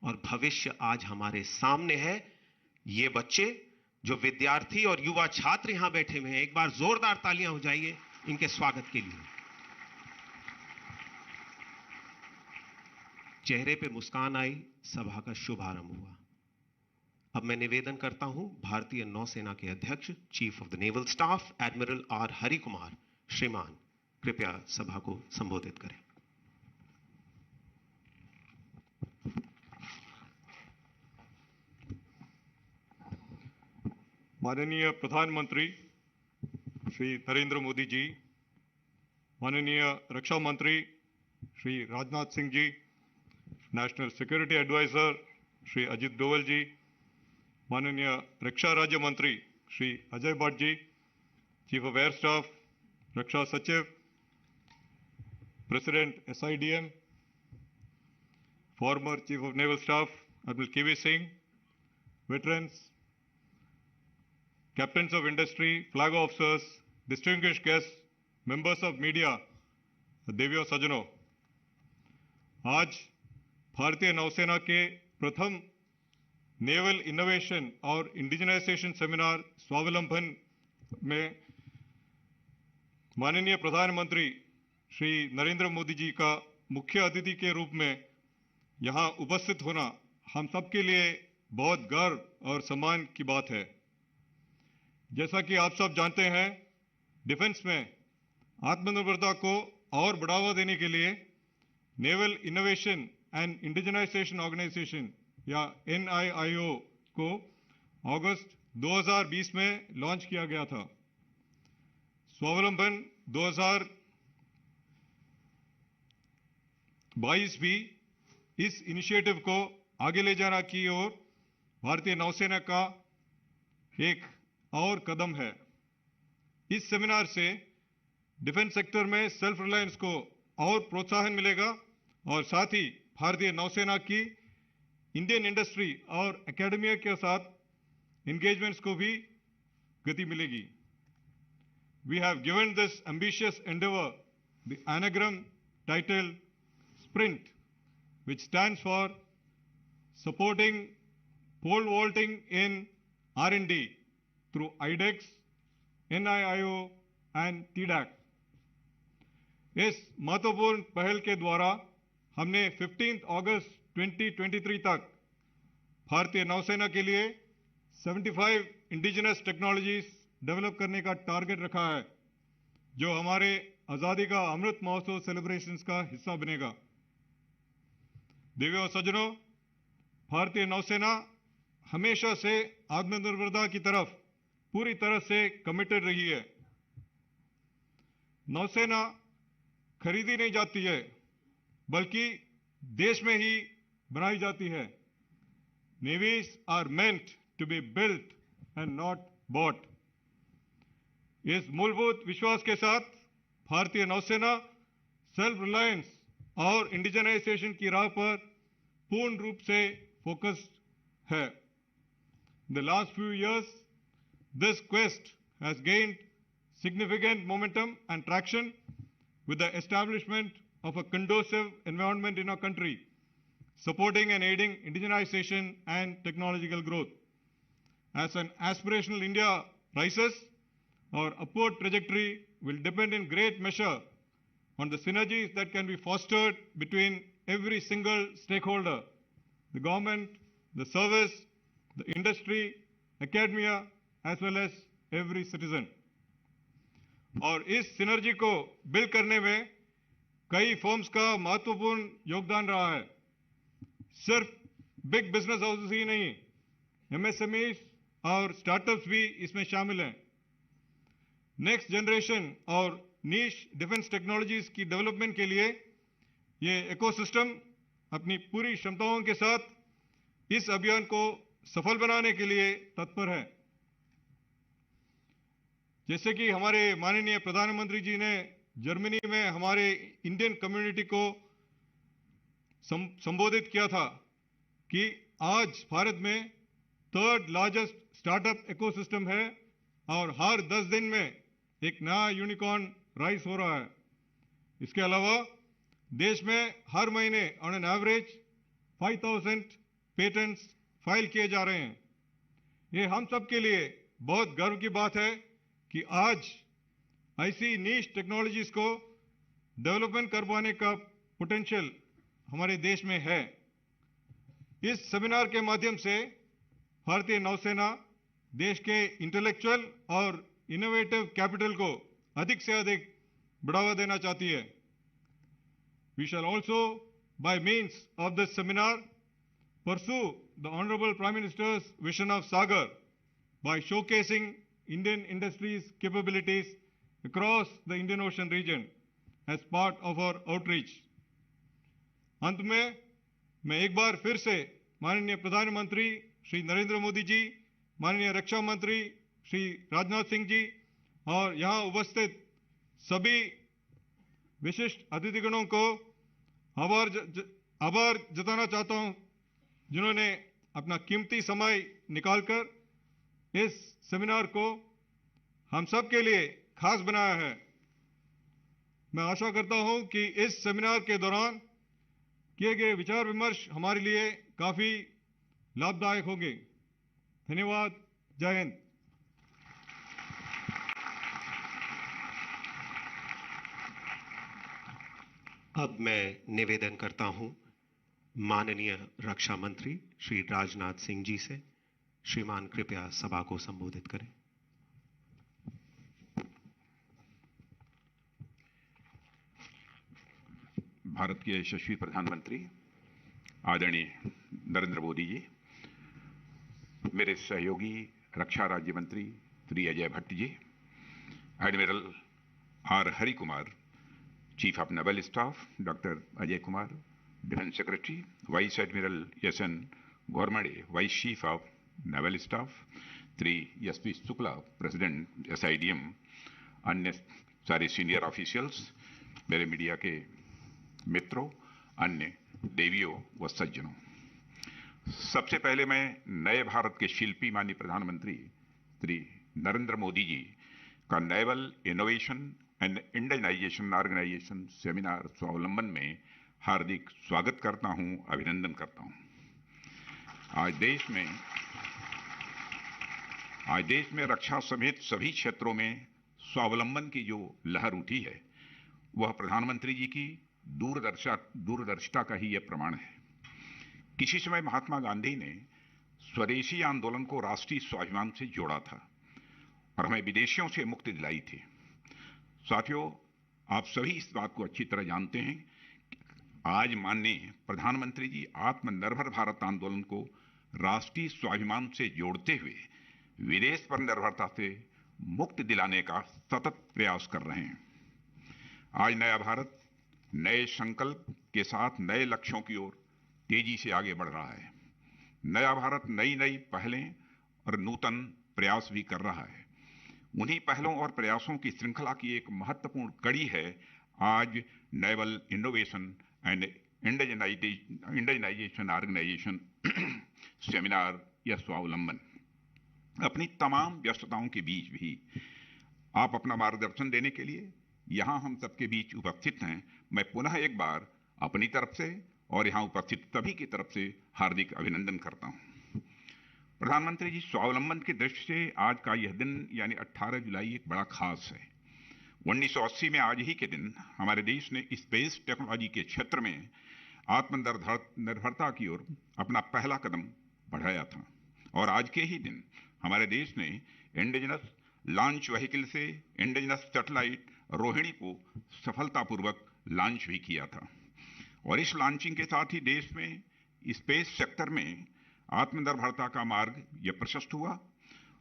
और भविष्य आज हमारे सामने है। ये बच्चे जो विद्यार्थी और युवा छात्र यहां बैठे हुए हैं, एक बार जोरदार तालियां हो जाइए इनके स्वागत के लिए। चेहरे पे मुस्कान आई, सभा का शुभारंभ हुआ। अब मैं निवेदन करता हूं भारतीय नौसेना के अध्यक्ष, chief of the naval staff, admiral R Hari Kumar श्रीमान, कृपया सभा को संबोधित करें। माननीय प्रधानमंत्री श्री नरेंद्र मोदी जी, माननीय रक्षा मंत्री Shri Rajnath Singh ji, national security adviser Shri Ajit Doval ji, माननीय रक्षा राज्य मंत्री Shri Ajay Bhatt ji, chief of air staff, रक्षा सचिव, president SIDM, former chief of naval staff admiral KV Singh, veterans, captains of industry, flag officers, distinguished guests, members of media, देवियों सज्जनों, आज भारतीय नौसेना के प्रथम नेवल इनोवेशन और इंडिजिनाइजेशन सेमिनार स्वावलंबन में माननीय प्रधानमंत्री श्री नरेंद्र मोदी जी का मुख्य अतिथि के रूप में यहाँ उपस्थित होना हम सबके लिए बहुत गर्व और सम्मान की बात है। जैसा कि आप सब जानते हैं, डिफेंस में आत्मनिर्भरता को और बढ़ावा देने के लिए naval innovation and indigenisation organisation या NIIO को अगस्त 2020 में लॉन्च किया गया था। स्वावलंबन 2022 भी इस इनिशिएटिव को आगे ले जाने की ओर भारतीय नौसेना का एक और कदम है। इस सेमिनार से डिफेंस सेक्टर में सेल्फ रिलायंस को और प्रोत्साहन मिलेगा और साथ ही भारतीय नौसेना की इंडियन इंडस्ट्री और एकेडमिया के साथ एंगेजमेंट्स को भी गति मिलेगी। We have given this ambitious endeavor the anagram title SPRINT, which stands for supporting pole vaulting in R&D through IDEX, NIIO and TDAC। इस महत्वपूर्ण पहल के द्वारा हमने 15 अगस्त 2023 तक भारतीय नौसेना के लिए 75 इंडिजिनस टेक्नोलॉजीज डेवलप करने का टारगेट रखा है, जो हमारे आजादी का अमृत महोत्सव सेलिब्रेशंस का हिस्सा बनेगा। देवियों सज्जनों, भारतीय नौसेना हमेशा से आत्मनिर्भरता की तरफ पूरी तरह से कमिटेड रही है। नौसेना खरीदी नहीं जाती है, बल्कि देश में ही बनाई जाती है। Navies are meant to be built and not bought. इस मूलभूत विश्वास के साथ भारतीय नौसेना सेल्फ रिलायंस और इंडिजिनाइजेशन की राह पर पूर्ण रूप से फोकस्ड है। In the last few years, this quest has gained significant momentum and traction with the establishment of a conducive environment in our country, supporting and aiding indigenization and technological growth. As an aspirational India rises, our upward trajectory will depend in great measure on the synergies that can be fostered between every single stakeholder, the government, the service, the industry, academia, as well as every citizen. और इस synergy को build करने में कई firms का महत्वपूर्ण योगदान रहा है। सिर्फ बिग बिजनेस हाउसेस ही नहीं, MSMEs और स्टार्टअप्स भी इसमें शामिल हैं। नेक्स्ट जनरेशन और नीश डिफेंस टेक्नोलॉजीज की डेवलपमेंट के लिए ये इकोसिस्टम अपनी पूरी क्षमताओं के साथ इस अभियान को सफल बनाने के लिए तत्पर है। जैसे कि हमारे माननीय प्रधानमंत्री जी ने जर्मनी में हमारे इंडियन कम्युनिटी को संबोधित किया था कि आज भारत में 3rd लार्जेस्ट स्टार्टअप इकोसिस्टम है और हर 10 दिन में एक नया यूनिकॉर्न राइज हो रहा है। इसके अलावा देश में हर महीने on an average 5,000 patents file किए जा रहे हैं। ये हम सब के लिए बहुत गर्व की बात है कि आज ऐसी नीश टेक्नोलॉजीज को डेवलपमेंट करवाने का पोटेंशियल हमारे देश में है। इस सेमिनार के माध्यम से भारतीय नौसेना देश के इंटेलेक्चुअल और इनोवेटिव कैपिटल को अधिक से अधिक बढ़ावा देना चाहती है। We shall also, by means of this seminar, pursue the Honorable Prime Minister's vision of Sagar by showcasing Indian industries' capabilities across the Indian Ocean region as part of our outreach. अंत में मैं एक बार फिर से माननीय प्रधानमंत्री श्री नरेंद्र मोदी जी, माननीय रक्षा मंत्री श्री राजनाथ सिंह जी और यहाँ उपस्थित सभी विशिष्ट अतिथिगणों को आभार जताना चाहता हूं, जिन्होंने अपना कीमती समय निकालकर इस सेमिनार को हम सब के लिए खास बनाया है। मैं आशा करता हूं कि इस सेमिनार के दौरान किए गए विचार विमर्श हमारे लिए काफी लाभदायक होंगे। धन्यवाद। जय हिंद। अब मैं निवेदन करता हूं माननीय रक्षा मंत्री श्री राजनाथ सिंह जी से। श्रीमान कृपया सभा को संबोधित करें। भारत के यशस्वी प्रधानमंत्री आदरणीय नरेंद्र मोदी जी, मेरे सहयोगी रक्षा राज्य मंत्री Shri Ajay Bhatt ji, admiral R Hari Kumar, chief of naval staff doctor Ajay Kumar, defence secretary vice admiral S N. Ghormade, vice chief of naval staff Shri S P. Shukla, president SIDM, अन्य सारे सीनियर ऑफिशियल्स, मेरे मीडिया के मित्रों, अन्य देवियों व सज्जनों, सबसे पहले मैं नए भारत के शिल्पी माननीय प्रधानमंत्री श्री नरेंद्र मोदी जी का naval innovation and Indianisation organisation seminar Swavlamban में हार्दिक स्वागत करता हूं, अभिनंदन करता हूं। आज देश में रक्षा समेत सभी क्षेत्रों में स्वावलंबन की जो लहर उठी है, वह प्रधानमंत्री जी की दूरदर्शिता का ही यह प्रमाण है। किसी समय महात्मा गांधी ने स्वदेशी आंदोलन को राष्ट्रीय स्वाभिमान से जोड़ा था और हमें विदेशियों से मुक्ति दिलाई थी। साथियों, आप सभी इस बात को अच्छी तरह जानते हैं कि आज माननीय प्रधानमंत्री जी आत्मनिर्भर भारत आंदोलन को राष्ट्रीय स्वाभिमान से जोड़ते हुए विदेश पर निर्भरता से मुक्ति दिलाने का सतत प्रयास कर रहे हैं। आज नया भारत नए संकल्प के साथ नए लक्ष्यों की ओर तेजी से आगे बढ़ रहा है। नया भारत नई नई पहलें और नूतन प्रयास भी कर रहा है। उन्हीं पहलों और प्रयासों की श्रृंखला की एक महत्वपूर्ण कड़ी है आज naval innovation and Indianisation organisation seminar या स्वावलंबन। अपनी तमाम व्यस्तताओं के बीच भी आप अपना मार्गदर्शन देने के लिए यहां हम सबके बीच उपस्थित हैं। मैं पुनः एक बार अपनी तरफ से और यहां उपस्थित सभी की तरफ से हार्दिक अभिनंदन करता हूं। प्रधानमंत्री जी, स्वावलंबन की दृष्टि से आज का यह दिन यानी 18 जुलाई एक बड़ा खास है। 1980 में आज ही के दिन हमारे देश ने स्पेस टेक्नोलॉजी के क्षेत्र में आत्मनिर्भरता की ओर अपना पहला कदम बढ़ाया था और आज के ही दिन हमारे देश ने इंडिजिनस लॉन्च व्हीकल से इंडिजिनस सैटेलाइट रोहिणी को सफलतापूर्वक लॉन्च भी किया था। और इस लॉन्चिंग के साथ ही देश में स्पेस सेक्टर में आत्मनिर्भरता का मार्ग यह प्रशस्त हुआ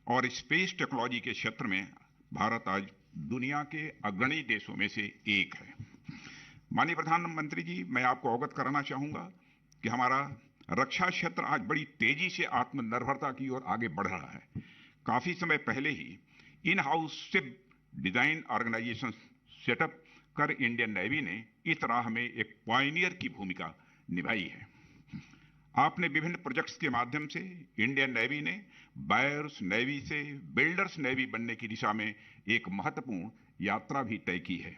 और स्पेस टेक्नोलॉजी के क्षेत्र में भारत आज दुनिया के अग्रणी देशों में से एक है। माननीय प्रधानमंत्री जी, मैं आपको अवगत कराना चाहूंगा कि हमारा रक्षा क्षेत्र आज बड़ी तेजी से आत्मनिर्भरता की ओर आगे बढ़ रहा है। काफी समय पहले ही in house ship design organisation setup कर इंडियन नेवी ने इस राह में एक पायनियर की भूमिका निभाई है। आपने विभिन्न प्रोजेक्ट्स के माध्यम से इंडियन नेवी ने बायर्स नेवी से बिल्डर्स नेवी बनने की दिशा में एक महत्वपूर्ण यात्रा भी तय की है।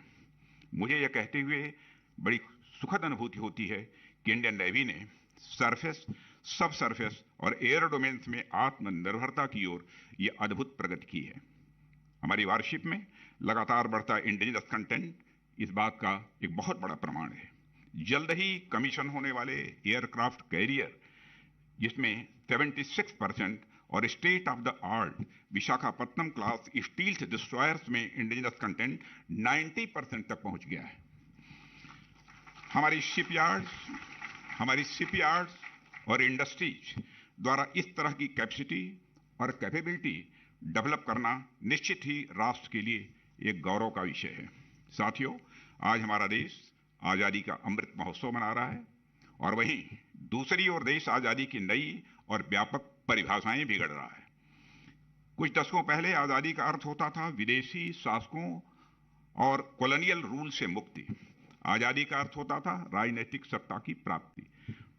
मुझे यह कहते हुए बड़ी सुखद अनुभूति होती है कि इंडियन नेवी ने सरफेस सब सरफेस और एयर डोमेन्स में आत्मनिर्भरता की ओर यह अद्भुत प्रगति की है। हमारी वारशिप में लगातार बढ़ता इंडिजिनस कंटेंट इस बात का एक बहुत बड़ा प्रमाण है। जल्द ही कमीशन होने वाले एयरक्राफ्ट कैरियर, जिसमें 76% और state of the art Visakhapatnam class stealth destroyers में इंडिजिनस कंटेंट 90% तक पहुंच गया है। हमारी शिपयार्ड्स और इंडस्ट्रीज द्वारा इस तरह की कैपेसिटी और कैपेबिलिटी डेवलप करना निश्चित ही राष्ट्र के लिए एक गौरव का विषय है। साथियों, आज हमारा देश आजादी का अमृत महोत्सव मना रहा है और वहीं दूसरी ओर देश आजादी की नई और व्यापक परिभाषाएं बिगड़ रहा है। कुछ दशकों पहले आजादी का अर्थ होता था विदेशी शासकों और कॉलोनियल रूल से मुक्ति। आजादी का अर्थ होता था राजनीतिक सत्ता की प्राप्ति।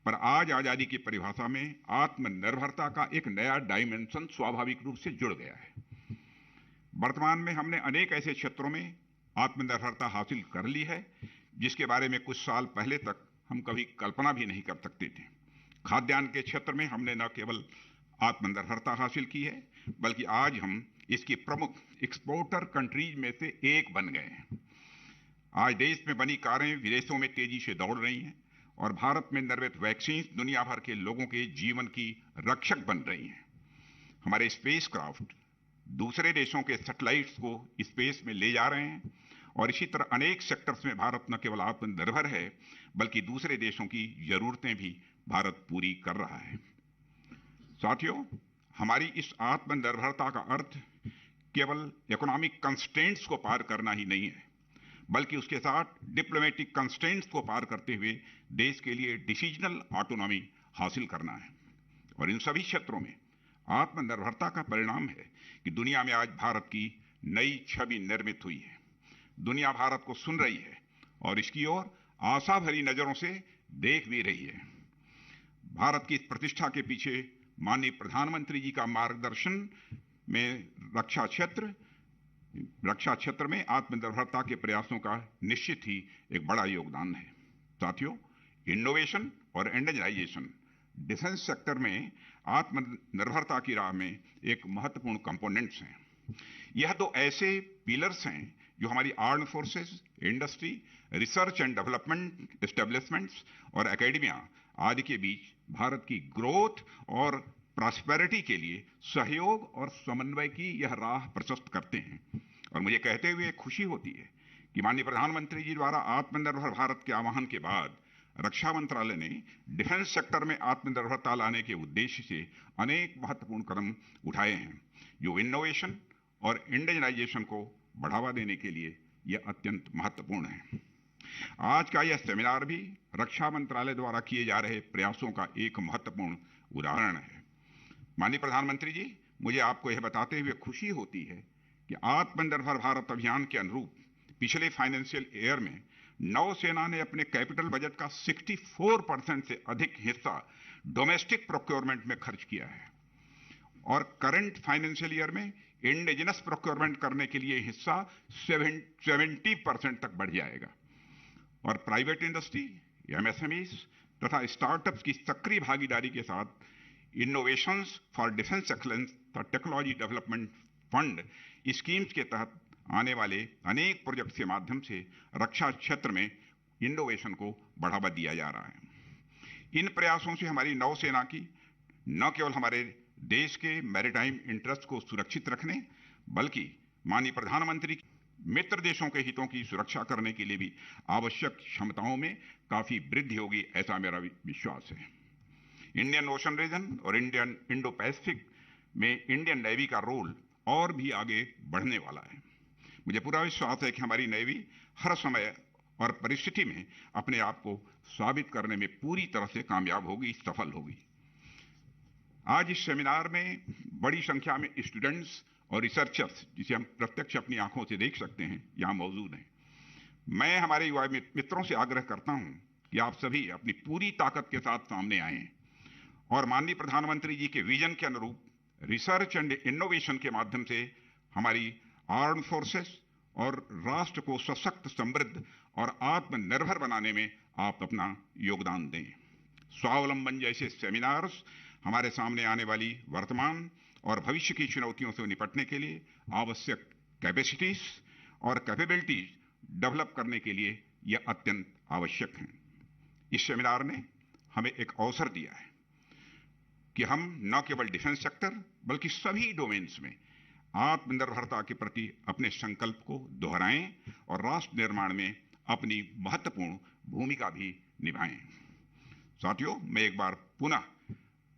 पर आज आजादी की परिभाषा में आत्मनिर्भरता का एक नया डायमेंशन स्वाभाविक रूप से जुड़ गया है। वर्तमान में हमने अनेक ऐसे क्षेत्रों में आत्मनिर्भरता हासिल कर ली है जिसके बारे में कुछ साल पहले तक हम कभी कल्पना भी नहीं कर सकते थे। खाद्यान्न के क्षेत्र में हमने न केवल आत्मनिर्भरता हासिल की है, बल्कि आज हम इसकी प्रमुख एक्सपोर्टर कंट्रीज में से एक बन गए हैं। आज देश में बनी कारें विदेशों में तेजी से दौड़ रही हैं और भारत में निर्मित वैक्सीन दुनिया भर के लोगों के जीवन की रक्षक बन रही हैं। हमारे स्पेस क्राफ्ट दूसरे देशों के सैटेलाइट्स को स्पेस में ले जा रहे हैं और इसी तरह अनेक सेक्टर्स में भारत न केवल आत्मनिर्भर है, बल्कि दूसरे देशों की जरूरतें भी भारत पूरी कर रहा है। साथियों, हमारी इस आत्मनिर्भरता का अर्थ केवल इकोनॉमिक कंस्ट्रेंट्स को पार करना ही नहीं है, बल्कि उसके साथ डिप्लोमेटिक कंस्ट्रेंट्स को पार करते हुए देश के लिए डिसीजनल ऑटोनॉमी हासिल करना है। और इन सभी क्षेत्रों में आत्मनिर्भरता का परिणाम है कि दुनिया में आज भारत की नई छवि निर्मित हुई है। दुनिया भारत को सुन रही है और इसकी ओर आशा भरी नजरों से देख भी रही है। भारत की इस प्रतिष्ठा के पीछे माननीय प्रधानमंत्री जी का मार्गदर्शन में रक्षा क्षेत्र में आत्मनिर्भरता के प्रयासों का निश्चित ही एक बड़ा योगदान है। साथियों, इनोवेशन और इंडिजिनाइजेशन डिफेंस सेक्टर में आत्मनिर्भरता की राह में एक महत्वपूर्ण कंपोनेंट्स हैं। यह दो ऐसे पिलर्स हैं जो हमारी arm forces, industry, research and development establishments और एकेडमिया आदि के बीच भारत की ग्रोथ और प्रॉस्पेरिटी के लिए सहयोग और समन्वय की यह राह प्रशस्त करते हैं। और मुझे कहते हुए खुशी होती है कि माननीय प्रधानमंत्री जी द्वारा आत्मनिर्भर भारत के आह्वान के बाद रक्षा मंत्रालय ने डिफेंस सेक्टर में आत्मनिर्भरता लाने के उद्देश्य से अनेक महत्वपूर्ण कदम उठाए हैं, जो इनोवेशन और इंडिजिनाइजेशन को बढ़ावा देने के लिए यह अत्यंत महत्वपूर्ण है। आज का यह सेमिनार भी रक्षा मंत्रालय द्वारा किए जा रहे प्रयासों का एक महत्वपूर्ण उदाहरण है। माननीय प्रधानमंत्री जी, मुझे आपको यह बताते हुए खुशी होती है कि आत्मनिर्भर भारत अभियान के अनुरूप पिछले फाइनेंशियल ईयर में नौसेना ने अपने कैपिटल बजट का 64% से अधिक हिस्सा डोमेस्टिक प्रोक्योरमेंट में खर्च किया है और करंट फाइनेंशियल ईयर में इंडिजिनस प्रोक्योरमेंट करने के लिए हिस्सा 70% तक बढ़ जाएगा। और प्राइवेट इंडस्ट्री, एमएसएमईज तथा स्टार्टअप्स की सक्रिय भागीदारी के साथ इनोवेशंस फॉर डिफेंस एक्सीलेंस तथा टेक्नोलॉजी डेवलपमेंट फंड स्कीम्स के तहत आने वाले अनेक प्रोजेक्ट के माध्यम से रक्षा क्षेत्र में इनोवेशन को बढ़ावा दिया जा रहा है। इन प्रयासों से हमारी नौसेना की न केवल हमारे देश के मैरीटाइम इंटरेस्ट को सुरक्षित रखने, बल्कि माननीय प्रधानमंत्री मित्र देशों के हितों की सुरक्षा करने के लिए भी आवश्यक क्षमताओं में काफी वृद्धि होगी, ऐसा मेरा विश्वास है। इंडियन ओशन रीजन और इंडो पैसिफिक में इंडियन नेवी का रोल और भी आगे बढ़ने वाला है। मुझे पूरा विश्वास है कि हमारी नेवी हर समय और परिस्थिति में अपने आप को साबित करने में पूरी तरह से कामयाब होगी, सफल होगी। आज इस सेमिनार में बड़ी संख्या में स्टूडेंट्स और रिसर्चर्स, जिसे हम प्रत्यक्ष अपनी आंखों से देख सकते हैं, यहां मौजूद हैं। मैं हमारे युवा मित्रों से आग्रह करता हूं कि आप सभी अपनी पूरी ताकत के साथ सामने आएं और माननीय प्रधानमंत्री जी के विजन के अनुरूप रिसर्च एंड इनोवेशन के माध्यम से हमारी आर्म फोर्सेस और राष्ट्र को सशक्त, समृद्ध और आत्मनिर्भर बनाने में आप अपना योगदान दें। स्वावलंबन जैसे सेमिनार्स हमारे सामने आने वाली वर्तमान और भविष्य की चुनौतियों से निपटने के लिए आवश्यक कैपेसिटीज और कैपेबिलिटीज डेवलप करने के लिए यह अत्यंत आवश्यक हैं। इस सेमिनार ने हमें एक अवसर दिया है कि हम न केवल डिफेंस सेक्टर बल्कि सभी डोमेन्स में आत्मनिर्भरता के प्रति अपने संकल्प को दोहराएं और राष्ट्र निर्माण में अपनी महत्वपूर्ण भूमिका भी निभाएं। साथियों, मैं एक बार पुनः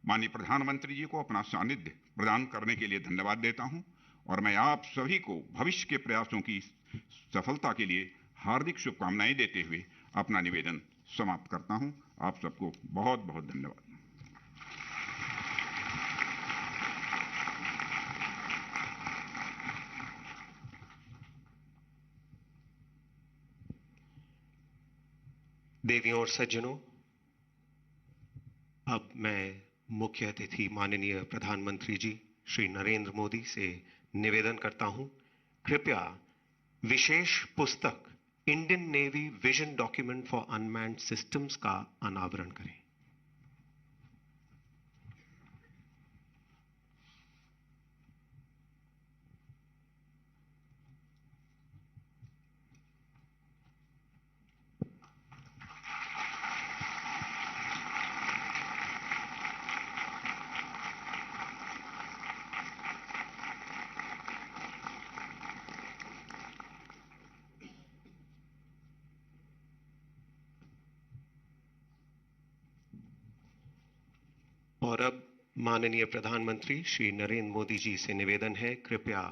माननीय प्रधानमंत्री जी को अपना सानिध्य प्रदान करने के लिए धन्यवाद देता हूं और मैं आप सभी को भविष्य के प्रयासों की सफलता के लिए हार्दिक शुभकामनाएं देते हुए अपना निवेदन समाप्त करता हूं। आप सबको बहुत बहुत धन्यवाद। देवियों और सज्जनों, अब मैं मुख्य अतिथि माननीय प्रधानमंत्री जी श्री नरेंद्र मोदी से निवेदन करता हूं, कृपया विशेष पुस्तक Indian navy vision document for unmanned systems का अनावरण करें। और अब माननीय प्रधानमंत्री श्री नरेंद्र मोदी जी से निवेदन है, कृपया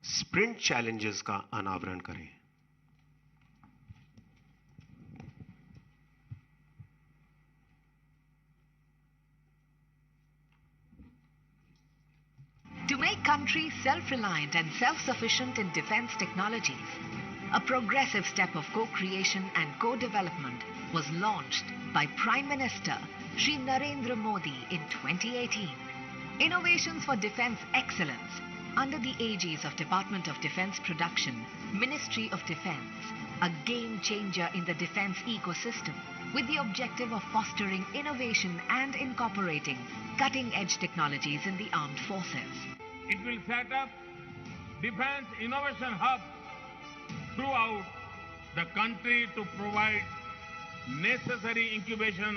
स्प्रिंट चैलेंजेस का अनावरण करें। To make country self-reliant and self-sufficient in defense technologies, a progressive step of co-creation and co-development was launched by Prime Minister Shri Narendra Modi in 2018. Innovations for Defense Excellence under the aegis of Department of Defense Production, Ministry of Defense, a game changer in the defense ecosystem with the objective of fostering innovation and incorporating cutting-edge technologies in the armed forces. It will set up defense innovation hubs throughout the country to provide necessary incubation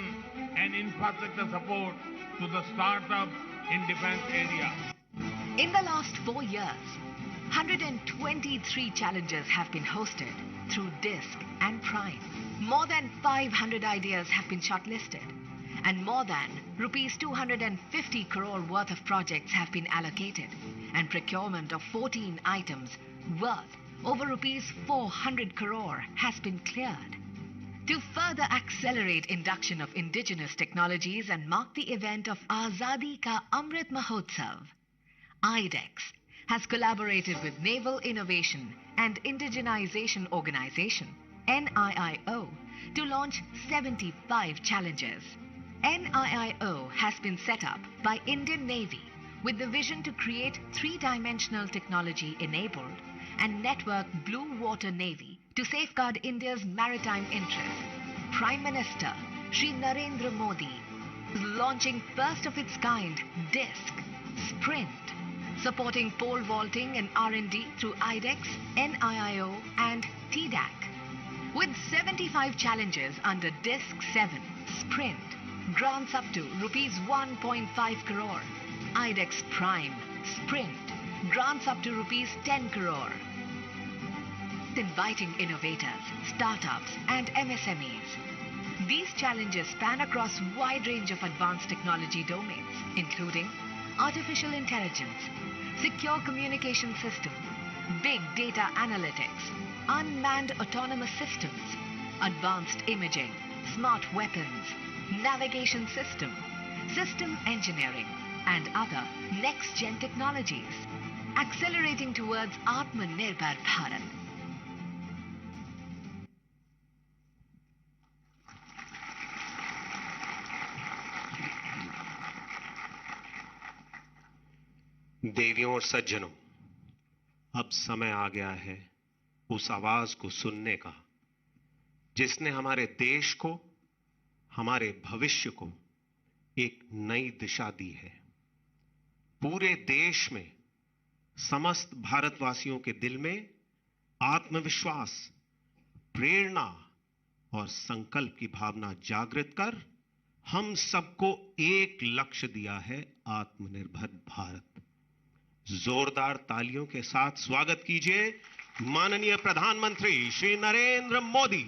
and infrastructure support to the startups in defense area. In the last 4 years, 123 challenges have been hosted through DISC and Prime. More than 500 ideas have been shortlisted, and more than rupees 250 crore worth of projects have been allocated, and procurement of 14 items worth over rupees 400 crore has been cleared. To further accelerate induction of indigenous technologies and mark the event of Azadi Ka Amrit Mahotsav, IDEX has collaborated with Naval Innovation and Indigenization Organization, NIIO, to launch 75 challenges. NIIO has been set up by Indian Navy with the vision to create three-dimensional technology-enabled and network Blue Water Navy to safeguard India's maritime interests. Prime Minister Shri Narendra Modi is launching first of its kind DISC Sprint, supporting pole vaulting and R&D through IDEX, NIIO and TDAC. With 75 challenges under DISC 7 Sprint, grants up to rupees 1.5 crore. IDEX Prime Sprint, grants up to rupees 10 crore. Inviting innovators, startups and MSMEs. These challenges span across a wide range of advanced technology domains, including artificial intelligence, secure communication systems, big data analytics, unmanned autonomous systems, advanced imaging, smart weapons, navigation system, system engineering, and other next-gen technologies, accelerating towards Atmanirbhar Bharat. देवियों और सज्जनों, अब समय आ गया है उस आवाज को सुनने का जिसने हमारे देश को, हमारे भविष्य को एक नई दिशा दी है। पूरे देश में समस्त भारतवासियों के दिल में आत्मविश्वास, प्रेरणा और संकल्प की भावना जागृत कर हम सबको एक लक्ष्य दिया है, आत्मनिर्भर भारत। जोरदार तालियों के साथ स्वागत कीजिए माननीय प्रधानमंत्री श्री नरेंद्र मोदी।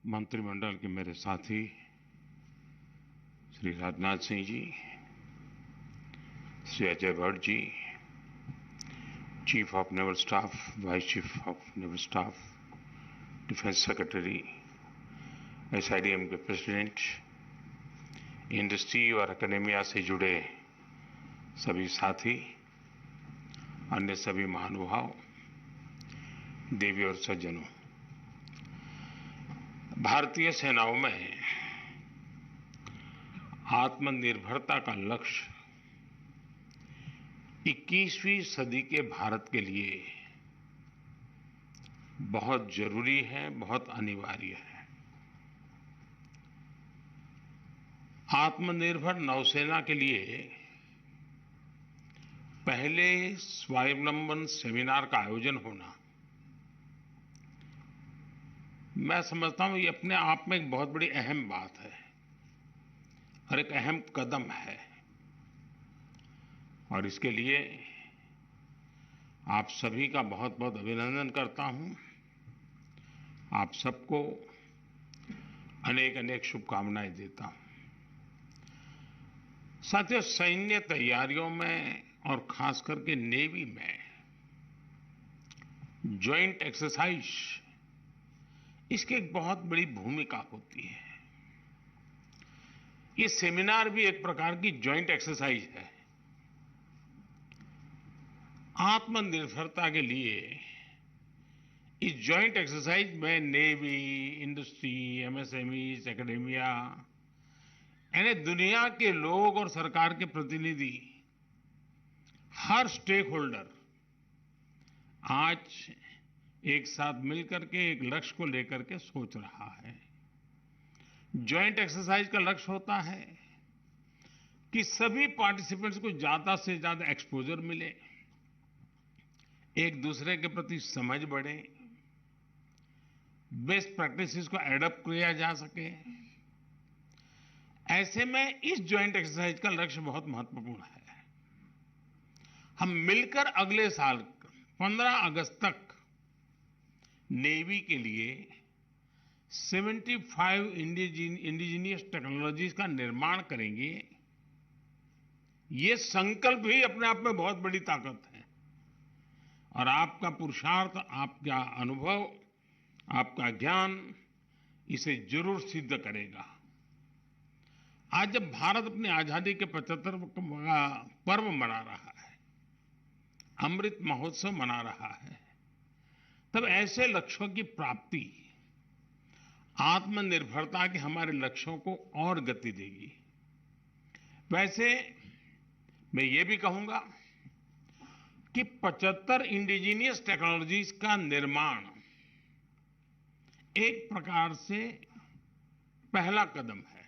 मंत्रिमंडल के मेरे साथी Shri Rajnath Singh ji, Shri Ajay Bhatt ji, chief of naval staff, vice chief of naval staff, defence secretary, SIDM के प्रेसिडेंट, इंडस्ट्री और एकेडेमिया से जुड़े सभी साथी, अन्य सभी महानुभाव, देवी और सज्जनों, भारतीय सेनाओं में आत्मनिर्भरता का लक्ष्य 21वीं सदी के भारत के लिए बहुत जरूरी है, बहुत अनिवार्य है। आत्मनिर्भर नौसेना के लिए पहले स्वावलंबन सेमिनार का आयोजन होना, मैं समझता हूं ये अपने आप में एक बहुत बड़ी अहम बात है और एक अहम कदम है। और इसके लिए आप सभी का बहुत बहुत अभिनंदन करता हूं। आप सबको अनेक अनेक शुभकामनाएं देता हूं। साथियों, सैन्य तैयारियों में और खास करके नेवी में जॉइंट एक्सरसाइज, इसकी एक बहुत बड़ी भूमिका होती है। ये सेमिनार भी एक प्रकार की जॉइंट एक्सरसाइज है। आत्मनिर्भरता के लिए इस जॉइंट एक्सरसाइज में नेवी, इंडस्ट्री, MSMEs, एकेडेमिया, यानी दुनिया के लोग और सरकार के प्रतिनिधि, हर स्टेक होल्डर आज एक साथ मिलकर के एक लक्ष्य को लेकर के सोच रहा है। जॉइंट एक्सरसाइज का लक्ष्य होता है कि सभी पार्टिसिपेंट्स को ज्यादा से ज्यादा एक्सपोजर मिले, एक दूसरे के प्रति समझ बढ़े, बेस्ट प्रैक्टिसेस को एडॉप्ट किया जा सके। ऐसे में इस जॉइंट एक्सरसाइज का लक्ष्य बहुत महत्वपूर्ण है। हम मिलकर अगले साल 15 अगस्त तक नेवी के लिए 75 इंडिजीनियस टेक्नोलॉजीज का निर्माण करेंगे। ये संकल्प ही अपने आप में बहुत बड़ी ताकत है और आपका पुरुषार्थ, आपका अनुभव, आपका ज्ञान इसे जरूर सिद्ध करेगा। आज जब भारत अपनी आजादी के 75 का पर्व मना रहा है, अमृत महोत्सव मना रहा है, तब ऐसे लक्ष्यों की प्राप्ति आत्मनिर्भरता के हमारे लक्ष्यों को और गति देगी। वैसे मैं ये भी कहूंगा कि 75 इंडिजीनियस टेक्नोलॉजीज का निर्माण एक प्रकार से पहला कदम है।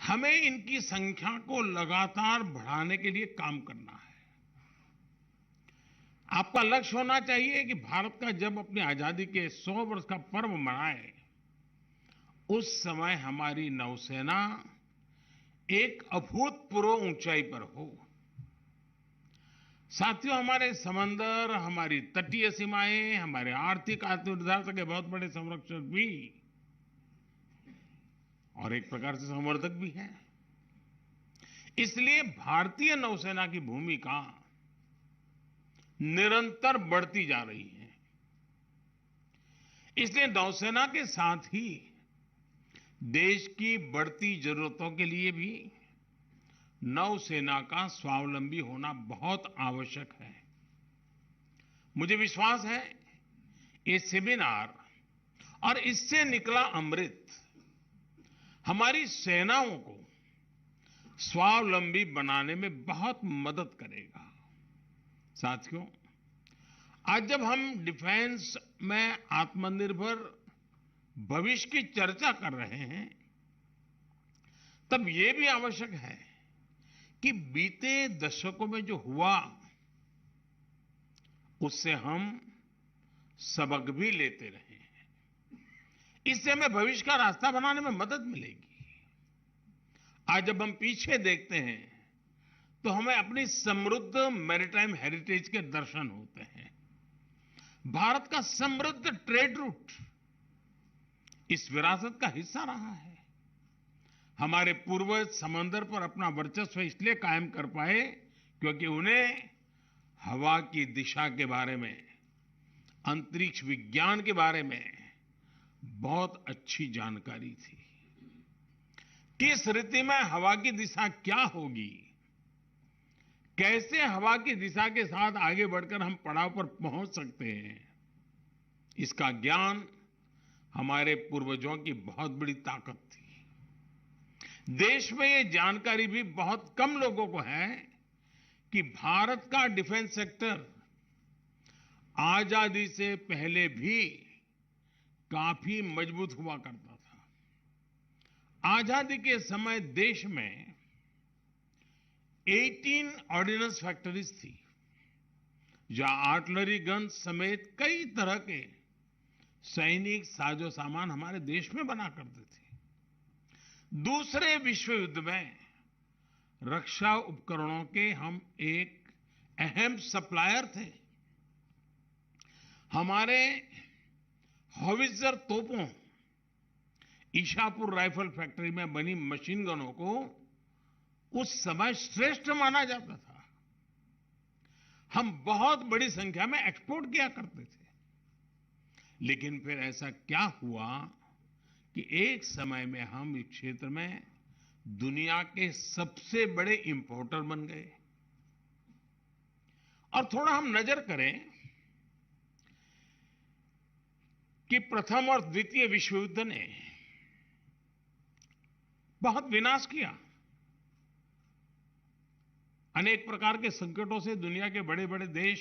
हमें इनकी संख्या को लगातार बढ़ाने के लिए काम करना है। आपका लक्ष्य होना चाहिए कि भारत का जब अपनी आजादी के 100 वर्ष का पर्व मनाए, उस समय हमारी नौसेना एक अभूतपूर्व ऊंचाई पर हो। साथियों, हमारे समंदर, हमारी तटीय सीमाएं, हमारे आर्थिक आत्मनिर्भरता के बहुत बड़े संरक्षक भी और एक प्रकार से संवर्धक भी हैं। इसलिए भारतीय नौसेना की भूमिका निरंतर बढ़ती जा रही है। इसलिए नौसेना के साथ ही देश की बढ़ती जरूरतों के लिए भी नौसेना का स्वावलंबी होना बहुत आवश्यक है। मुझे विश्वास है ये सेमिनार और इससे निकला अमृत हमारी सेनाओं को स्वावलंबी बनाने में बहुत मदद करेगा। साथियों, आज जब हम डिफेंस में आत्मनिर्भर भविष्य की चर्चा कर रहे हैं, तब ये भी आवश्यक है कि बीते दशकों में जो हुआ उससे हम सबक भी लेते रहे हैं। इससे हमें भविष्य का रास्ता बनाने में मदद मिलेगी। आज जब हम पीछे देखते हैं तो हमें अपनी समृद्ध मैरीटाइम हेरिटेज के दर्शन होते हैं। भारत का समृद्ध ट्रेड रूट इस विरासत का हिस्सा रहा है। हमारे पूर्वज समंदर पर अपना वर्चस्व इसलिए कायम कर पाए क्योंकि उन्हें हवा की दिशा के बारे में, अंतरिक्ष विज्ञान के बारे में बहुत अच्छी जानकारी थी। किस ऋतु में हवा की दिशा क्या होगी, कैसे हवा की दिशा के साथ आगे बढ़कर हम पड़ाव पर पहुंच सकते हैं, इसका ज्ञान हमारे पूर्वजों की बहुत बड़ी ताकत थी। देश में ये जानकारी भी बहुत कम लोगों को है कि भारत का डिफेंस सेक्टर आजादी से पहले भी काफी मजबूत हुआ करता था। आजादी के समय देश में 18 ऑर्डिनेंस फैक्ट्रीज थी, जहां आर्टिलरी गन समेत कई तरह के सैनिक साजो सामान हमारे देश में बना करते थे। दूसरे विश्व युद्ध में रक्षा उपकरणों के हम एक अहम सप्लायर थे। हमारे हॉवित्जर तोपों, ईशापुर राइफल फैक्ट्री में बनी मशीन गनों को उस समय श्रेष्ठ माना जाता था। हम बहुत बड़ी संख्या में एक्सपोर्ट किया करते थे। लेकिन फिर ऐसा क्या हुआ कि एक समय में हम इस क्षेत्र में दुनिया के सबसे बड़े इंपोर्टर बन गए। और थोड़ा हम नजर करें कि प्रथम और द्वितीय विश्व युद्ध ने बहुत विनाश किया। अनेक प्रकार के संकटों से दुनिया के बड़े बड़े देश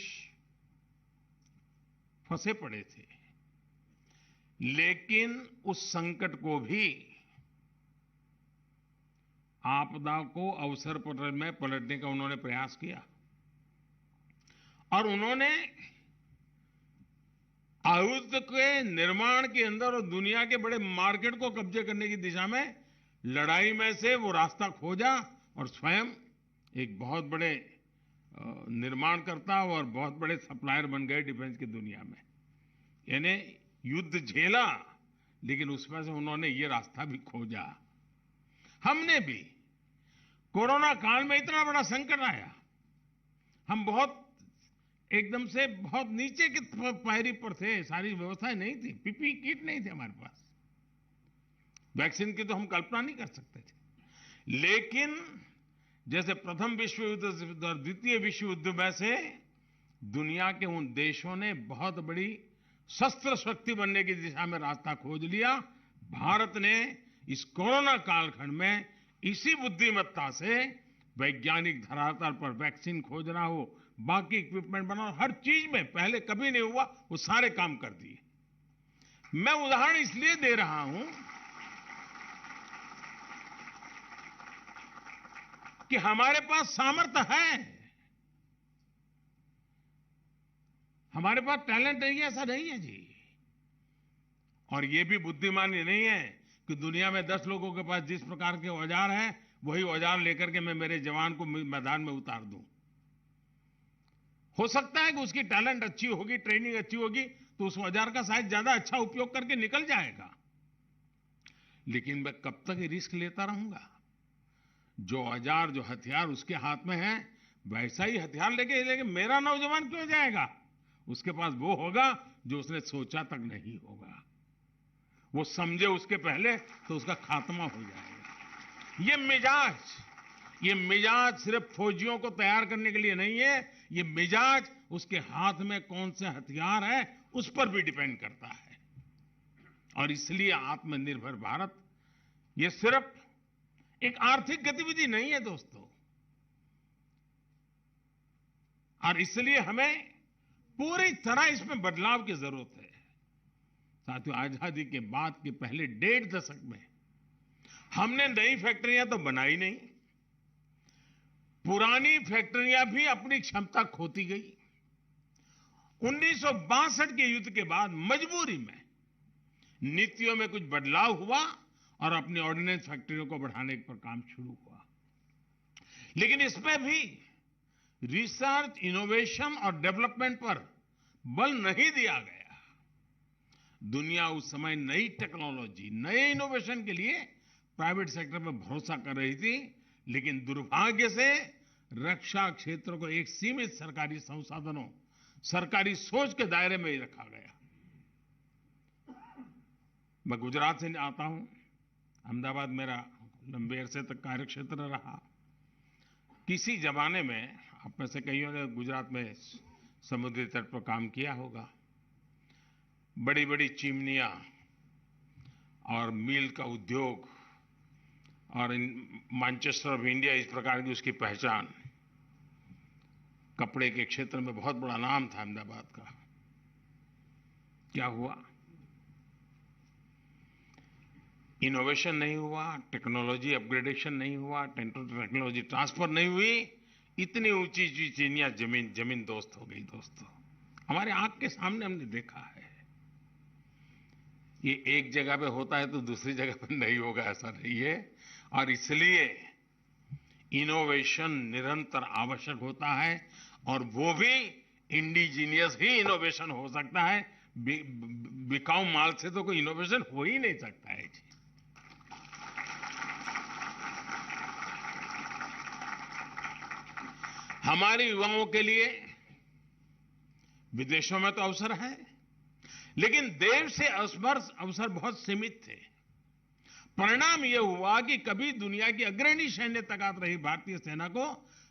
फंसे पड़े थे, लेकिन उस संकट को भी आपदा को अवसर में पलटने का उन्होंने प्रयास किया। और उन्होंने आयुध के निर्माण के अंदर और दुनिया के बड़े मार्केट को कब्जे करने की दिशा में लड़ाई में से वो रास्ता खोजा और स्वयं एक बहुत बड़े निर्माणकर्ता और बहुत बड़े सप्लायर बन गए डिफेंस की दुनिया में। यानी युद्ध झेला, लेकिन उसमें से उन्होंने ये रास्ता भी खोजा। हमने भी कोरोना काल में इतना बड़ा संकट आया, हम बहुत एकदम से बहुत नीचे की पायरी पर थे, सारी व्यवस्थाएं नहीं थी, पीपीई किट नहीं थे हमारे पास, वैक्सीन की तो हम कल्पना नहीं कर सकते थे। लेकिन जैसे प्रथम विश्व युद्ध और द्वितीय विश्व युद्ध में से दुनिया के उन देशों ने बहुत बड़ी शस्त्र शक्ति बनने की दिशा में रास्ता खोज लिया, भारत ने इस कोरोना कालखंड में इसी बुद्धिमत्ता से वैज्ञानिक धरातल पर वैक्सीन खोजना हो, बाकी इक्विपमेंट बनाना, हर चीज में पहले कभी नहीं हुआ वो सारे काम कर दिए। मैं उदाहरण इसलिए दे रहा हूं कि हमारे पास सामर्थ्य है, हमारे पास टैलेंट नहीं है, ऐसा नहीं है जी। और ये भी बुद्धिमानी नहीं है कि दुनिया में 10 लोगों के पास जिस प्रकार के औजार हैं वही औजार लेकर के मैं मेरे जवान को मैदान में उतार दूं। हो सकता है कि उसकी टैलेंट अच्छी होगी, ट्रेनिंग अच्छी होगी, तो उस औजार का शायद ज्यादा अच्छा उपयोग करके निकल जाएगा। लेकिन मैं कब तक ये रिस्क लेता रहूंगा? जो औजार, जो हथियार उसके हाथ में है, वैसा ही हथियार लेके मेरा नौजवान क्यों जाएगा? उसके पास वो होगा जो उसने सोचा तक नहीं होगा। वो समझे उसके पहले तो उसका खात्मा हो जाएगा। ये मिजाज सिर्फ फौजियों को तैयार करने के लिए नहीं है, ये मिजाज उसके हाथ में कौन से हथियार है उस पर भी डिपेंड करता है। और इसलिए आत्मनिर्भर भारत ये सिर्फ एक आर्थिक गतिविधि नहीं है दोस्तों। और इसलिए हमें पूरी तरह इसमें बदलाव की जरूरत है। साथियों, आजादी के बाद के पहले 1.5 दशक में हमने नई फैक्ट्रियां तो बनाई नहीं, पुरानी फैक्ट्रियां भी अपनी क्षमता खोती गई। 1962 के युद्ध के बाद मजबूरी में नीतियों में कुछ बदलाव हुआ और अपनी ऑर्डिनेंस फैक्ट्रियों को बढ़ाने पर काम शुरू हुआ। लेकिन इसमें भी रिसर्च, इनोवेशन और डेवलपमेंट पर बल नहीं दिया गया। दुनिया उस समय नई टेक्नोलॉजी, नए इनोवेशन के लिए प्राइवेट सेक्टर पर भरोसा कर रही थी, लेकिन दुर्भाग्य से रक्षा क्षेत्र को एक सीमित सरकारी संसाधनों, सरकारी सोच के दायरे में ही रखा गया। मैं गुजरात से आता हूं। अहमदाबाद मेरा लंबे अरसे तक कार्यक्षेत्र रहा। किसी जमाने में आप में से कईयों ने गुजरात में समुद्री तट पर काम किया होगा। बड़ी बड़ी चिमनियां और मील का उद्योग और मैनचेस्टर ऑफ इंडिया, इस प्रकार की उसकी पहचान। कपड़े के क्षेत्र में बहुत बड़ा नाम था अहमदाबाद का। क्या हुआ? इनोवेशन नहीं हुआ, टेक्नोलॉजी अपग्रेडेशन नहीं हुआ, टेक्नोलॉजी ट्रांसफर नहीं हुई। इतनी ऊंची ऊंची चिड़ियां जमीन दोस्त हो गई। दोस्तों, हमारे आंख के सामने हमने देखा है। ये एक जगह पे होता है तो दूसरी जगह पे नहीं होगा, ऐसा नहीं है। और इसलिए इनोवेशन निरंतर आवश्यक होता है, और वो भी इंडिजीनियस ही इनोवेशन हो सकता है। बिकाऊ माल से तो कोई इनोवेशन हो ही नहीं सकता है जी। हमारे युवाओं के लिए विदेशों में तो अवसर है, लेकिन देश से अवसर बहुत सीमित थे। परिणाम यह हुआ कि कभी दुनिया की अग्रणी सैन्य ताकत रही भारतीय सेना को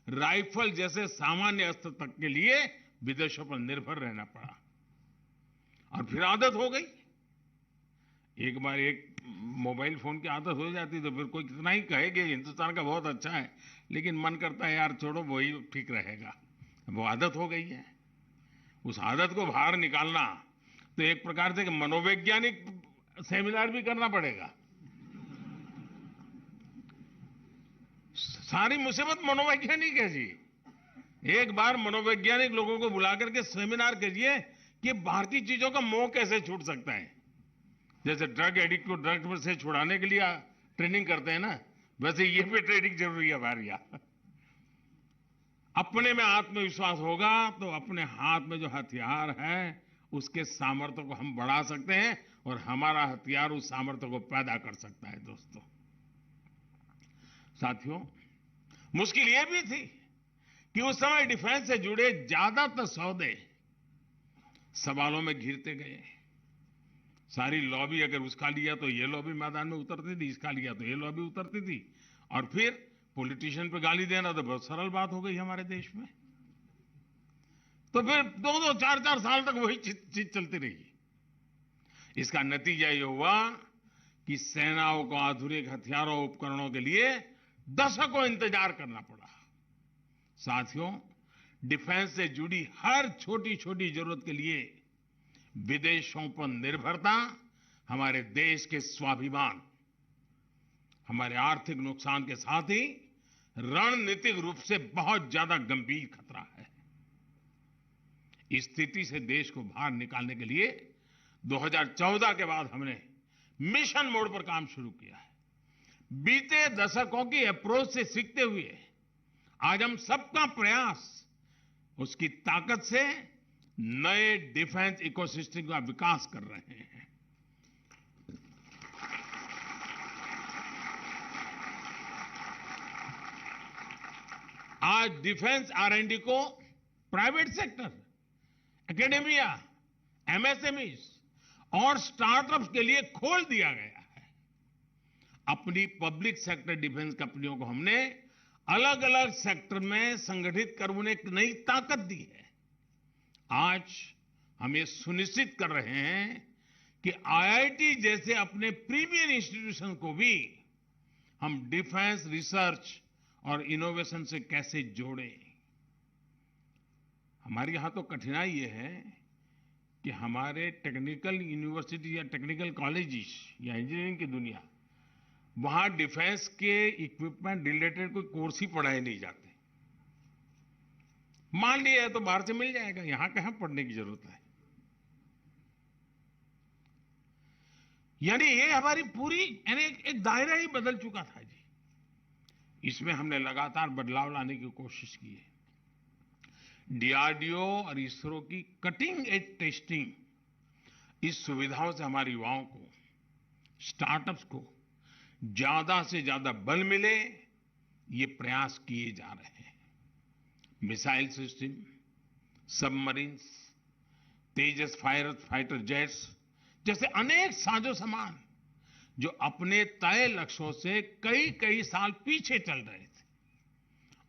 राइफल जैसे सामान्य अस्त्र तक के लिए विदेशों पर निर्भर रहना पड़ा, और फिर आदत हो गई। एक बार एक मोबाइल फोन की आदत हो जाती तो फिर कोई कितना ही कहेगा हिंदुस्तान का बहुत अच्छा है, लेकिन मन करता है यार छोड़ो, वही ठीक रहेगा। वो आदत हो गई है। उस आदत को बाहर निकालना तो एक प्रकार से मनोवैज्ञानिक सेमिनार भी करना पड़ेगा। सारी मुसीबत मनोवैज्ञानिक है जी। एक बार मनोवैज्ञानिक लोगों को बुला करके सेमिनार कीजिए कि भारतीय चीजों का मोह कैसे छूट सकता है। जैसे ड्रग एडिक्ट को ड्रग से छुड़ाने के लिए ट्रेनिंग करते हैं ना, वैसे ये भी ट्रेनिंग जरूरी है हमारे यहाँ। अपने में आत्मविश्वास होगा तो अपने हाथ में जो हथियार है उसके सामर्थ्य को हम बढ़ा सकते हैं, और हमारा हथियार उस सामर्थ्य को पैदा कर सकता है। दोस्तों, साथियों, मुश्किल ये भी थी कि उस समय डिफेंस से जुड़े ज्यादातर सौदे सवालों में घिरते गए। सारी लॉबी अगर उसका लिया तो ये लॉबी मैदान में उतरती थी, इसका लिया तो ये लॉबी उतरती थी, और फिर पॉलिटिशियन पे गाली देना तो बहुत सरल बात हो गई हमारे देश में। तो फिर 2-2, 4-4 साल तक वही चीज चलती रही। इसका नतीजा ये हुआ कि सेनाओं को आधुनिक हथियारों, उपकरणों के लिए दशकों इंतजार करना पड़ा। साथियों, डिफेंस से जुड़ी हर छोटी छोटी जरूरत के लिए विदेशों पर निर्भरता हमारे देश के स्वाभिमान, हमारे आर्थिक नुकसान के साथ ही रणनीतिक रूप से बहुत ज्यादा गंभीर खतरा है। इस स्थिति से देश को बाहर निकालने के लिए 2014 के बाद हमने मिशन मोड पर काम शुरू किया है। बीते दशकों की अप्रोच से सीखते हुए आज हम सबका प्रयास उसकी ताकत से नए डिफेंस इकोसिस्टम का विकास कर रहे हैं। आज डिफेंस R&D को प्राइवेट सेक्टर, एकेडेमिया, MSMEs और स्टार्टअप्स के लिए खोल दिया गया है। अपनी पब्लिक सेक्टर डिफेंस कंपनियों को हमने अलग अलग सेक्टर में संगठित कर उन्हें एक नई ताकत दी है। आज हम ये सुनिश्चित कर रहे हैं कि IIT जैसे अपने प्रीमियर इंस्टीट्यूशन को भी हम डिफेंस रिसर्च और इनोवेशन से कैसे जोड़ें। हमारे यहाँ तो कठिनाई ये है कि हमारे टेक्निकल यूनिवर्सिटी या टेक्निकल कॉलेजेस या इंजीनियरिंग की दुनिया, वहां डिफेंस के इक्विपमेंट रिलेटेड कोई कोर्स ही पढ़ाए नहीं जाते। मान लिया है तो बाहर से मिल जाएगा, यहां कहां पढ़ने की जरूरत है। यानी ये हमारी पूरी यानी एक दायरा ही बदल चुका था जी। इसमें हमने लगातार बदलाव लाने की कोशिश की है। डीआरडीओ और इसरो की कटिंग एज टेस्टिंग, इस सुविधाओं से हमारे युवाओं को, स्टार्टअप्स को ज्यादा से ज्यादा बल मिले, ये प्रयास किए जा रहे हैं। मिसाइल सिस्टम, सबमरीन्स, तेजस फाइटर जेट्स जैसे अनेक साजो सामान जो अपने तय लक्ष्यों से कई कई साल पीछे चल रहे थे,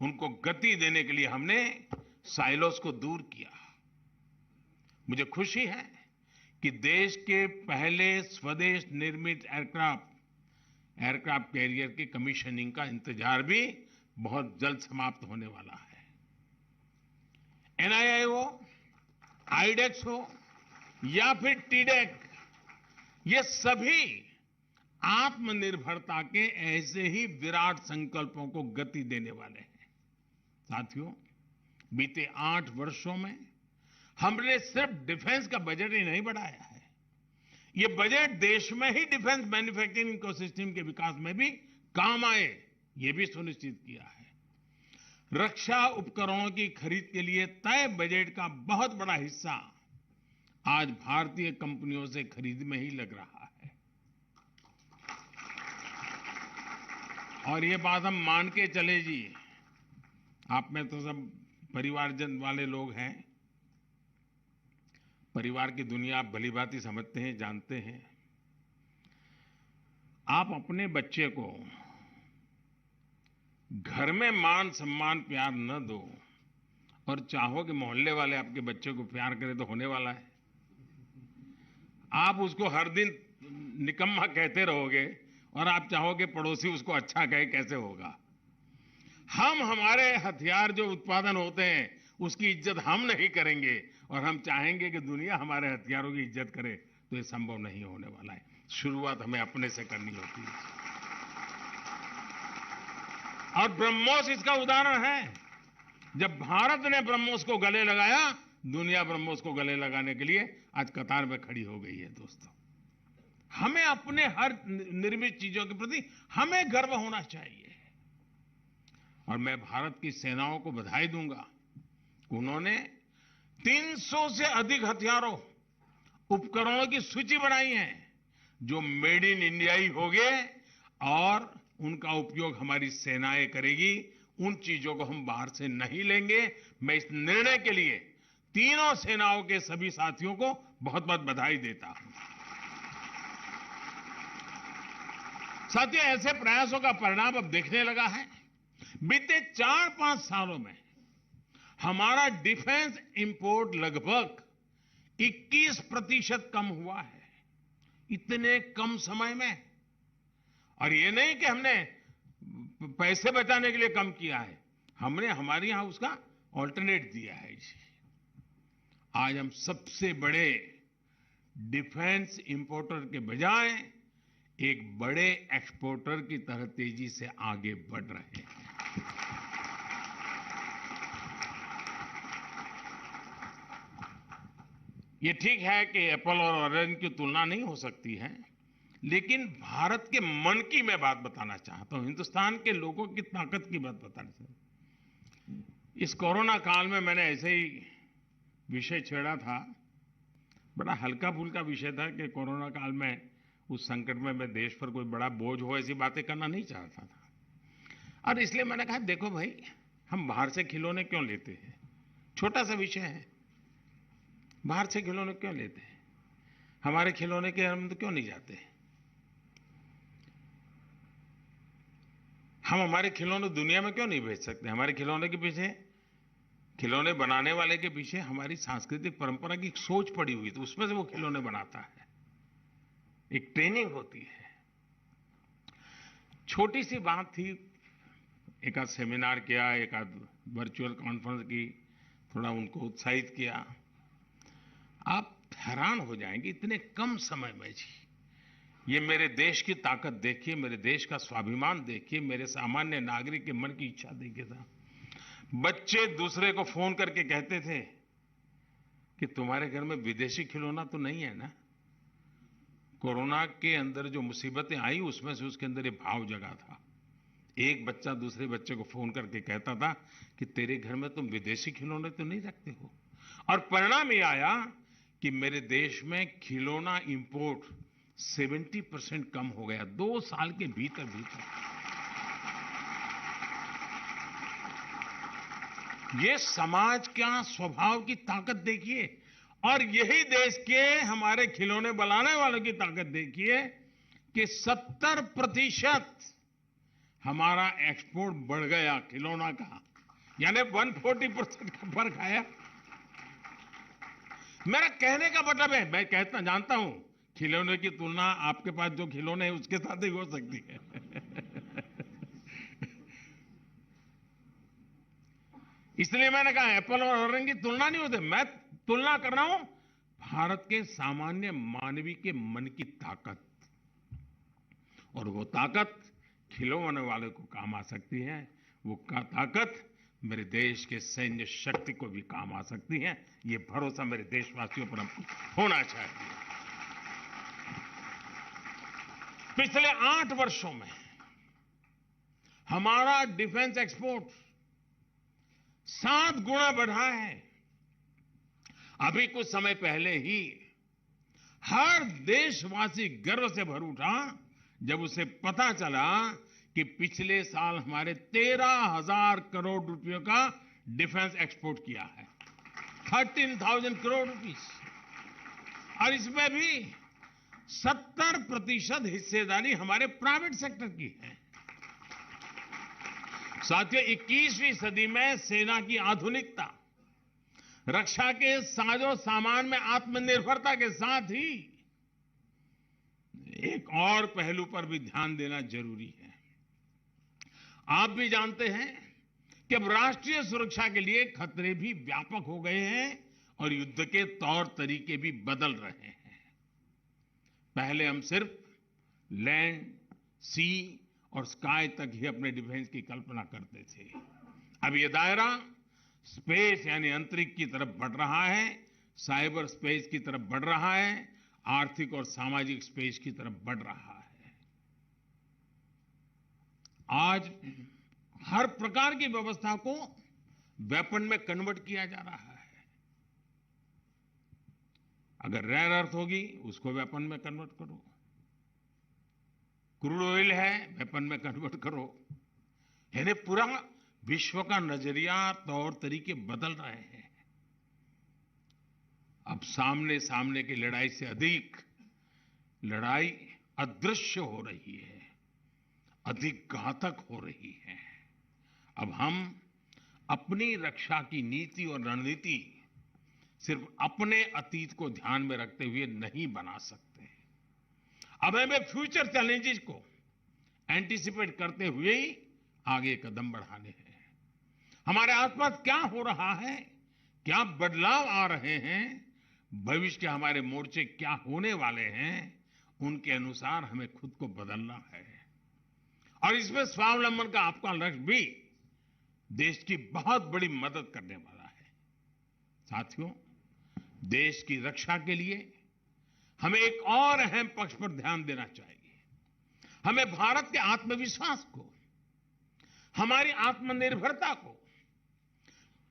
उनको गति देने के लिए हमने साइलोस को दूर किया। मुझे खुशी है कि देश के पहले स्वदेश निर्मित एयरक्राफ्ट कैरियर की कमीशनिंग का इंतजार भी बहुत जल्द समाप्त होने वाला है। एनआईआई हो, आईडेक्स हो या फिर टीडेक, ये सभी आत्मनिर्भरता के ऐसे ही विराट संकल्पों को गति देने वाले हैं। साथियों, बीते 8 वर्षों में हमने सिर्फ डिफेंस का बजट ही नहीं बढ़ाया है, ये बजट देश में ही डिफेंस मैन्युफैक्चरिंग इकोसिस्टम के विकास में भी काम आए, ये भी सुनिश्चित किया है। रक्षा उपकरणों की खरीद के लिए तय बजट का बहुत बड़ा हिस्सा आज भारतीय कंपनियों से खरीद में ही लग रहा है। और ये बात हम मान के चले जी, आप में तो सब परिवारजन वाले लोग हैं, परिवार की दुनिया आप भलीभांति समझते हैं, जानते हैं। आप अपने बच्चे को घर में मान सम्मान प्यार न दो और चाहो कि मोहल्ले वाले आपके बच्चे को प्यार करें तो होने वाला है। आप उसको हर दिन निकम्मा कहते रहोगे और आप चाहोगे पड़ोसी उसको अच्छा कहे, कैसे होगा। हम हमारे हथियार जो उत्पादन होते हैं उसकी इज्जत हम नहीं करेंगे और हम चाहेंगे कि दुनिया हमारे हथियारों की इज्जत करे, तो ये संभव नहीं होने वाला है। शुरुआत हमें अपने से करनी होती है। और ब्रह्मोस इसका उदाहरण है। जब भारत ने ब्रह्मोस को गले लगाया, दुनिया ब्रह्मोस को गले लगाने के लिए आज कतार में खड़ी हो गई है। दोस्तों, हमें अपने हर निर्मित चीजों के प्रति हमें गर्व होना चाहिए। और मैं भारत की सेनाओं को बधाई दूंगा, उन्होंने 300 से अधिक हथियारों, उपकरणों की सूची बनाई है जो मेड इन इंडिया ही होंगे और उनका उपयोग हमारी सेनाएं करेगी। उन चीजों को हम बाहर से नहीं लेंगे। मैं इस निर्णय के लिए तीनों सेनाओं के सभी साथियों को बहुत बहुत बधाई देता हूं। साथियों, ऐसे प्रयासों का परिणाम अब दिखने लगा है। बीते 4-5 सालों में हमारा डिफेंस इंपोर्ट लगभग 21% कम हुआ है, इतने कम समय में। और ये नहीं कि हमने पैसे बचाने के लिए कम किया है, हमने हमारे यहां उसका ऑल्टरनेट दिया है। आज हम सबसे बड़े डिफेंस इंपोर्टर के बजाय एक बड़े एक्सपोर्टर की तरह तेजी से आगे बढ़ रहे हैं। ये ठीक है कि एप्पल और ऑरेंज की तुलना नहीं हो सकती है, लेकिन भारत के मन की मैं बात बताना चाहता हूं, हिंदुस्तान के लोगों की ताकत की बात बताना चाहता हूं। इस कोरोना काल में मैंने ऐसे ही विषय छेड़ा था, बड़ा हल्का फुल्का विषय था कि कोरोना काल में उस संकट में मैं देश पर कोई बड़ा बोझ हो ऐसी बातें करना नहीं चाहता था। और इसलिए मैंने कहा, देखो भाई, हम बाहर से खिलौने क्यों लेते हैं? छोटा सा विषय है, बाहर से खिलौने क्यों लेते हैं? हमारे खिलौने के हम तो क्यों नहीं जाते? हम हमारे खिलौने दुनिया में क्यों नहीं भेज सकते? हमारे खिलौने के पीछे, खिलौने बनाने वाले के पीछे हमारी सांस्कृतिक परंपरा की सोच पड़ी हुई, तो उसमें से वो खिलौने बनाता है। एक ट्रेनिंग होती है। छोटी सी बात थी, एक आध सेमिनार किया, एक आध वर्चुअल कॉन्फ्रेंस की, थोड़ा उनको उत्साहित किया। आप हैरान हो जाएंगे इतने कम समय में जी। ये मेरे देश की ताकत देखिए, मेरे देश का स्वाभिमान देखिए, मेरे सामान्य नागरिक के मन की इच्छा देखिए था। बच्चे दूसरे को फोन करके कहते थे कि तुम्हारे घर में विदेशी खिलौना तो नहीं है ना। कोरोना के अंदर जो मुसीबतें आई उसमें से उसके अंदर ये भाव जगा था। एक बच्चा दूसरे बच्चे को फोन करके कहता था कि तेरे घर में तुम विदेशी खिलौने तो नहीं रखते हो। और परिणाम ये आया कि मेरे देश में खिलौना इंपोर्ट 70% कम हो गया 2 साल के भीतर भीतर। ये समाज का स्वभाव की ताकत देखिए, और यही देश के हमारे खिलौने बनाने वालों की ताकत देखिए कि 70% हमारा एक्सपोर्ट बढ़ गया खिलौना का, यानी 140% का फर्क आया। मेरा कहने का मतलब है, मैं कहता जानता हूं खिलौने की तुलना आपके पास जो खिलौने हैं उसके साथ ही हो सकती है। इसलिए मैंने कहा एप्पल और ऑरेंज की तुलना नहीं होती। मैं तुलना कर रहा हूं भारत के सामान्य मानवीय के मन की ताकत, और वो ताकत खिलौने वाले को काम आ सकती है, वो ताकत मेरे देश के सैन्य शक्ति को भी काम आ सकती है। ये भरोसा मेरे देशवासियों पर हमको होना चाहिए। पिछले 8 वर्षों में हमारा डिफेंस एक्सपोर्ट 7 गुना बढ़ा है। अभी कुछ समय पहले ही हर देशवासी गर्व से भर उठा जब उसे पता चला कि पिछले साल हमारे 13,000 करोड़ रुपयों का डिफेंस एक्सपोर्ट किया है। 13,000 करोड़ रुपीस, और इसमें भी 70% हिस्सेदारी हमारे प्राइवेट सेक्टर की है। साथियों, 21वीं सदी में सेना की आधुनिकता, रक्षा के साजो सामान में आत्मनिर्भरता के साथ ही एक और पहलू पर भी ध्यान देना जरूरी है। आप भी जानते हैं कि अब राष्ट्रीय सुरक्षा के लिए खतरे भी व्यापक हो गए हैं और युद्ध के तौर तरीके भी बदल रहे हैं। पहले हम सिर्फ लैंड, सी और स्काई तक ही अपने डिफेंस की कल्पना करते थे। अब ये दायरा स्पेस यानी अंतरिक्ष की तरफ बढ़ रहा है, साइबर स्पेस की तरफ बढ़ रहा है, आर्थिक और सामाजिक स्पेस की तरफ बढ़ रहा है। आज हर प्रकार की व्यवस्था को वेपन में कन्वर्ट किया जा रहा है। अगर रेयर अर्थ होगी उसको वेपन में कन्वर्ट करो, क्रूड ऑयल है वेपन में कन्वर्ट करो। यानी पूरा विश्व का नजरिया, तौर तरीके बदल रहे हैं। अब सामने सामने की लड़ाई से अधिक लड़ाई अदृश्य हो रही है, अधिक घातक हो रही है। अब हम अपनी रक्षा की नीति और रणनीति सिर्फ अपने अतीत को ध्यान में रखते हुए नहीं बना सकते। अब हमें फ्यूचर चैलेंजेस को एंटीसिपेट करते हुए ही आगे कदम बढ़ाने हैं। हमारे आसपास क्या हो रहा है, क्या बदलाव आ रहे हैं, भविष्य के हमारे मोर्चे क्या होने वाले हैं, उनके अनुसार हमें खुद को बदलना है। और इसमें स्वावलंबन का आपका लक्ष्य भी देश की बहुत बड़ी मदद करने वाला है। साथियों, देश की रक्षा के लिए हमें एक और अहम पक्ष पर ध्यान देना चाहिए। हमें भारत के आत्मविश्वास को, हमारी आत्मनिर्भरता को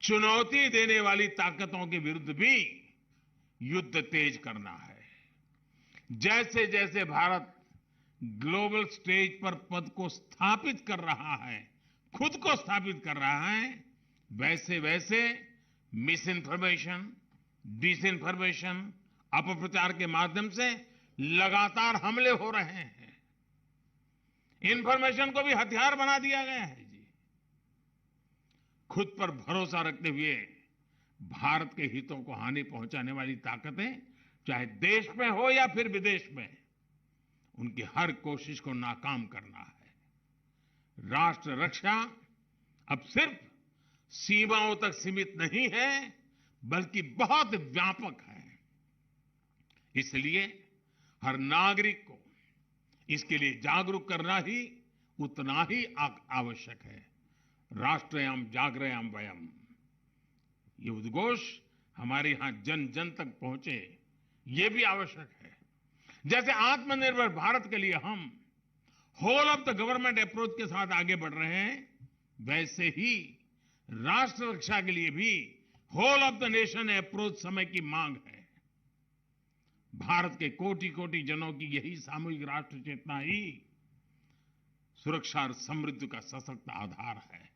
चुनौती देने वाली ताकतों के विरुद्ध भी युद्ध तेज करना है। जैसे जैसे भारत ग्लोबल स्टेज पर पद को स्थापित कर रहा है, खुद को स्थापित कर रहा है, वैसे वैसे मिस इन्फॉर्मेशन, डिसइन्फॉर्मेशन, अपप्रचार के माध्यम से लगातार हमले हो रहे हैं। इंफॉर्मेशन को भी हथियार बना दिया गया है जी। खुद पर भरोसा रखते हुए भारत के हितों को हानि पहुंचाने वाली ताकतें, चाहे देश में हो या फिर विदेश में, उनकी हर कोशिश को नाकाम करना है। राष्ट्र रक्षा अब सिर्फ सीमाओं तक सीमित नहीं है, बल्कि बहुत व्यापक है। इसलिए हर नागरिक को इसके लिए जागरूक करना ही उतना ही आवश्यक है। राष्ट्रयाम जागरयाम वयम, ये उद्घोष हमारे यहां जन जन तक पहुंचे, ये भी आवश्यक है। जैसे आत्मनिर्भर भारत के लिए हम whole of the government approach के साथ आगे बढ़ रहे हैं, वैसे ही राष्ट्र रक्षा के लिए भी whole of the nation approach समय की मांग है। भारत के कोटि कोटि जनों की यही सामूहिक राष्ट्र चेतना ही सुरक्षा और समृद्धि का सशक्त आधार है।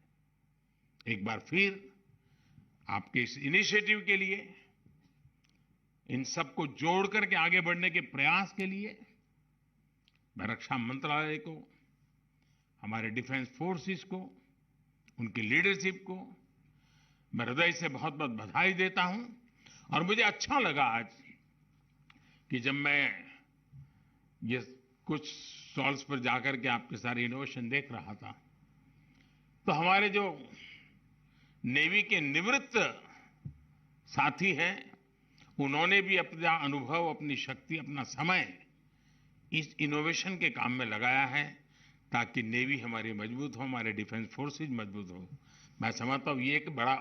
एक बार फिर आपके इस इनिशिएटिव के लिए, इन सबको जोड़ करके आगे बढ़ने के प्रयास के लिए मैं रक्षा मंत्रालय को, हमारे डिफेंस फोर्सेस को, उनकी लीडरशिप को मैं हृदय से बहुत बहुत बधाई देता हूं। और मुझे अच्छा लगा आज कि जब मैं ये कुछ स्टॉल्स पर जाकर के आपके सारे इनोवेशन देख रहा था, तो हमारे जो नेवी के निवृत्त साथी हैं, उन्होंने भी अपना अनुभव, अपनी शक्ति, अपना समय इस इनोवेशन के काम में लगाया है, ताकि नेवी हमारी मजबूत हो, हमारे डिफेंस फोर्सेज मजबूत हो। मैं समझता हूं ये एक बड़ा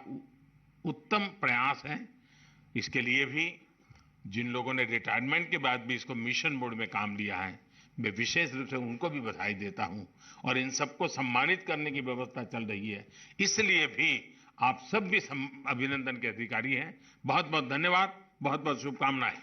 उत्तम प्रयास है। इसके लिए भी जिन लोगों ने रिटायरमेंट के बाद भी इसको मिशन मोड में काम लिया है, मैं विशेष रूप से उनको भी बधाई देता हूं। और इन सबको सम्मानित करने की व्यवस्था चल रही है, इसलिए भी आप सब भी अभिनंदन के अधिकारी हैं। बहुत बहुत धन्यवाद, बहुत बहुत शुभकामनाएं।